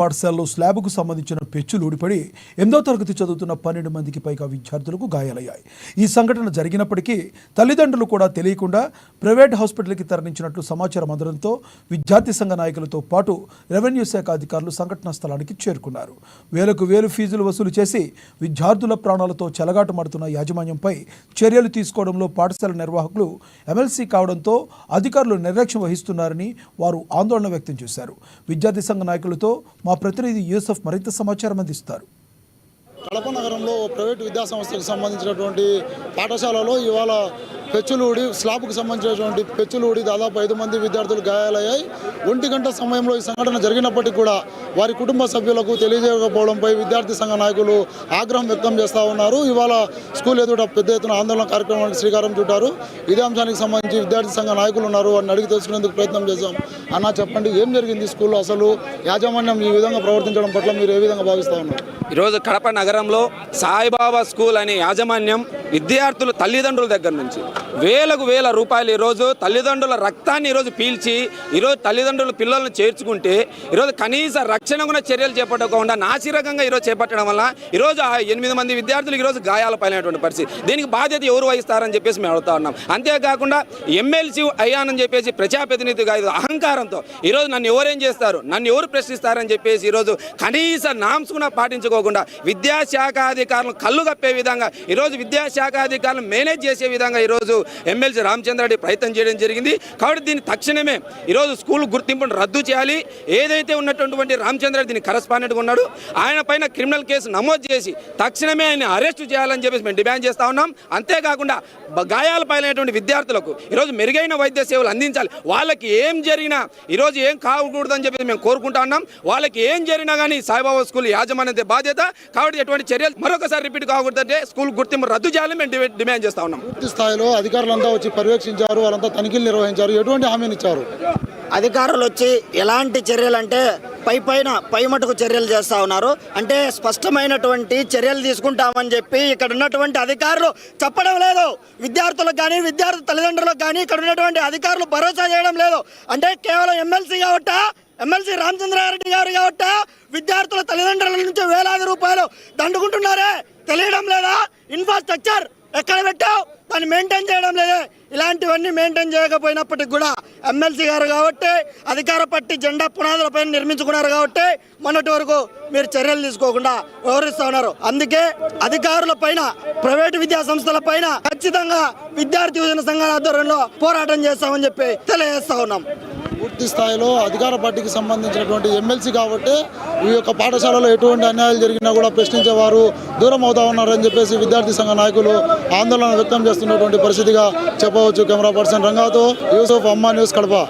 పాఠశాలలో స్లాబ్కు సంబంధించిన పెచ్చులు ఊడిపడి 8వ తరగతి చదువుతున్న 12 మందికి పైగా విద్యార్థులకు గాయాలయ్యాయి. ఈ సంఘటన జరిగినప్పటికీ తల్లిదండ్రులు కూడా తెలియకుండా ప్రైవేట్ హాస్పిటల్కి తరలించినట్లు సమాచారం అందడంతో విద్యార్థి సంఘ నాయకులతో పాటు రెవెన్యూ శాఖ అధికారులు సంఘటనా స్థలానికి చేరుకున్నారు. వేలకు వేలు ఫీజులు వసూలు చేసి విద్యార్థుల ప్రాణాలతో చెలగాటమాడుతున్న యాజమాన్యంపై చర్యలు తీసుకోవడంలో పాఠశాల నిర్వాహకులు ఎమ్మెల్సీ కావడంతో అధికారులు నిర్లక్ష్యం వహిస్తున్నారని వారు ఆందోళన వ్యక్తం చేశారు. విద్యార్థి సంఘ నాయకులతో మా ప్రతినిధి యూసఫ్ మరింత సమాచారం అందిస్తారు. కడప నగరంలో ప్రైవేటు విద్యాసంస్థలకు సంబంధించినటువంటి పాఠశాలలో ఇవాళ పెచ్చులూడి స్లాబ్కు సంబంధించినటువంటి పెచ్చులూడి దాదాపు 5 మంది విద్యార్థులు గాయాలయ్యాయి. 1 గంట సమయంలో ఈ సంఘటన జరిగినప్పటికీ కూడా వారి కుటుంబ సభ్యులకు తెలియజేయకపోవడంపై విద్యార్థి సంఘ నాయకులు ఆగ్రహం వ్యక్తం చేస్తూ ఉన్నారు. ఇవాళ స్కూల్ ఎదుట పెద్ద ఎత్తున ఆందోళన కార్యక్రమానికి శ్రీకారం చుట్టారు. ఇదే అంశానికి సంబంధించి విద్యార్థి సంఘ నాయకులు ఉన్నారు, వారిని అడిగి తెలుసుకునేందుకు ప్రయత్నం చేశాం. అన్న, చెప్పండి, ఏం జరిగింది స్కూల్లో? అసలు యాజమాన్యం ఈ విధంగా ప్రవర్తించడం పట్ల మీరు ఏ విధంగా భావిస్తూ ఉన్నారు? ఈరోజు కడప నగరంలో సాయిబాబా స్కూల్ అనే యాజమాన్యం విద్యార్థులు తల్లిదండ్రుల దగ్గర నుంచి వేలకు వేల రూపాయలు ఈరోజు తల్లిదండ్రుల రక్తాన్ని ఈరోజు పీల్చి ఈరోజు తల్లిదండ్రులు పిల్లలను చేర్చుకుంటే ఈరోజు కనీస రక్షణ కూడా చర్యలు చేపట్టకుండా నాసిరకంగా ఈరోజు చేపట్టడం వల్ల ఈరోజు 8 మంది విద్యార్థులు ఈరోజు గాయాలపైనటువంటి పరిస్థితి. దీనికి బాధ్యత ఎవరు వహిస్తారని చెప్పేసి మేము అడుగుతా ఉన్నాం. అంతేకాకుండా ఎమ్మెల్సీ అయ్యానని చెప్పేసి ప్రజాప్రతినిధిగా అహంకారంతో ఈరోజు నన్ను ఎవరేం చేస్తారు, నన్ను ఎవరు ప్రశ్నిస్తారని చెప్పేసి ఈరోజు కనీస నామ్స్ కూడా పాటించుకోకుండా విద్యాశాఖ అధికారులను కళ్ళు కప్పే విధంగా ఈరోజు విద్యాశాఖ అధికారులను మేనేజ్ చేసే విధంగా ఈరోజు ఎమ్మెల్సీ రామచంద్రారెడ్డి ప్రయత్నం చేయడం జరిగింది. కాబట్టి దీన్ని తక్షణమే ఈరోజు స్కూల్ గుర్తింపును రద్దు చేయాలి. ఏదైతే ఉన్నటువంటి రామచంద్రారెడ్డి దీన్ని కరస్పాండెంట్గా ఉన్నాడు, ఆయన పైన క్రిమినల్ కేసు నమోదు చేసి తక్షణమే ఆయన అరెస్టు చేయాలని చెప్పేసి మేము డిమాండ్ చేస్తూ ఉన్నాం. అంతేకాకుండా గాయాల పైనటువంటి విద్యార్థులకు ఈరోజు మెరుగైన వైద్య సేవలు అందించాలి. వాళ్ళకి ఏం జరిగినా ఈరోజు ఏం కాకూడదని చెప్పేసి మేము కోరుకుంటా ఉన్నాం. వాళ్ళకి ఏం జరిగినా కానీ సాయిబాబా స్కూల్ యాజమాన్యత బాధ్యత. కాబట్టి ఎటువంటి చర్యలు మరొకసారి రిపీట్ కాకూడదంటే స్కూల్ గుర్తింపు రద్దు చేయాలని మేము డిమాండ్ చేస్తా ఉన్నాం. పూర్తి స్థాయిలో అధికారులంతా వచ్చి పర్యవేక్షించారు, వాళ్ళంతా తనిఖీలు నిర్వహించారు. ఎటువంటి హామీని ఇచ్చారు? అధికారులు వచ్చి ఎలాంటి చర్యలు అంటే పై మటుకు చర్యలు చేస్తూ ఉన్నారు. అంటే స్పష్టమైనటువంటి చర్యలు తీసుకుంటామని చెప్పి ఇక్కడ ఉన్నటువంటి అధికారులు చెప్పడం లేదు. విద్యార్థులకు కానీ విద్యార్థి తల్లిదండ్రులకు కానీ ఇక్కడ ఉన్నటువంటి అధికారులు భరోసా చేయడం లేదు. అంటే కేవలం ఎమ్మెల్సీ రామచంద్రారెడ్డి గారు కాబట్టి విద్యార్థుల తల్లిదండ్రుల నుంచి వేలాది రూపాయలు దండుకుంటున్నారే, తెలియడం లేదా? ఇన్ఫ్రాస్ట్రక్చర్ ఎక్కడ పెట్టావు, దాన్ని మెయింటైన్ చేయడం లేదే. ఇలాంటివన్నీ మెయింటైన్ చేయకపోయినప్పటికి కూడా ఎమ్మెల్సీ గారు కాబట్టి అధికార పార్టీ జెండా పునాదులపై నిర్మించుకున్నారు కాబట్టి మొన్నటి వరకు మీరు చర్యలు తీసుకోకుండా వ్యవహరిస్తూ ఉన్నారు. అందుకే అధికారుల పైన, ప్రైవేటు విద్యా సంస్థల పైన ఖచ్చితంగా విద్యార్థి యువజన సంఘాల ఆధ్వర్యంలో పోరాటం చేస్తామని చెప్పి తెలియజేస్తా ఉన్నాం. పూర్తి స్థాయిలో అధికార పార్టీకి సంబంధించినటువంటి ఎమ్మెల్సీ కాబట్టి ఈ యొక్క పాఠశాలలో ఎటువంటి అన్యాయాలు జరిగినా కూడా ప్రశ్నించేవారు దూరం అవుతా ఉన్నారని చెప్పేసి విద్యార్థి సంఘ నాయకులు ఆందోళన వ్యక్తం చేస్తున్నటువంటి పరిస్థితిగా చెప్పవచ్చు. కెమెరా పర్సన్ రంగాతో యూసఫ్, అమ్మా న్యూస్, కడప.